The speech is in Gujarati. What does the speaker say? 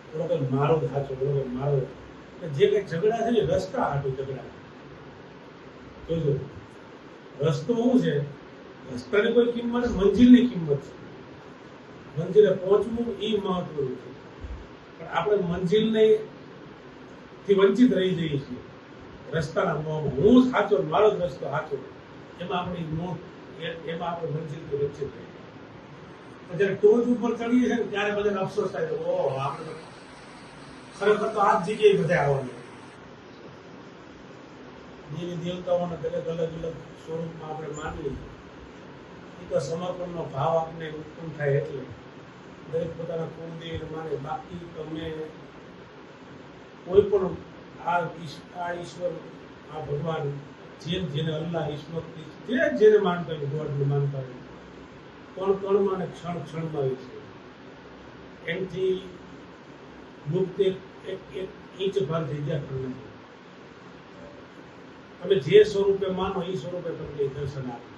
થોડો કઈ મારો સાચો, થોડો કઈ મારો. જે કઈ ઝઘડા છે ને રસ્તા હાટું ઝઘડા. જોજો, રસ્તો શું છે? રસ્તાની કોઈ કિંમત, મંજિલની કિંમત છે. મંજિલે પહોંચવું એ મહત્વનું છે. પણ આપણે મંજિલને થી વંચિત રહી જઈએ છીએ રસ્તાના મોહમાં. હું સાચો, મારો જ રસ્તો સાચો, એમાં આપણી નોટ, એમાં આપણે મંજિલથી વંચિત રહીએ. જ્યારે ટોચ ઉપર ચડીએ છીએ ને ત્યારે બધાને અફસોસ થાય, ઓહ, આપણે ખરેખર તો આ જ જગ્યાએ બધા આવવાનું. દેવી દેવતાઓને દરેક અલગ અલગ સ્વરૂપમાં આપણે માનીએ, એ તો સમર્પણનો ભાવ આપણે ઉત્પન્ન થાય એટલે દરેક પોતાના કુળદેવીને માને. બાકી તમે કોઈ પણ આ ઈશ્વર, આ ભગવાન, જેને અલ્લાહ, ઈશ્વર, જેને માનતા હોય, ગોડને માનતા હોય, કણમાં અને ક્ષણમાં હોય છે. એમથી મુક્ત એક ઇંચ ભાગ થઈ જાય પણ નથી. તમે જે સ્વરૂપે માનો એ સ્વરૂપે તમને દર્શન આપે.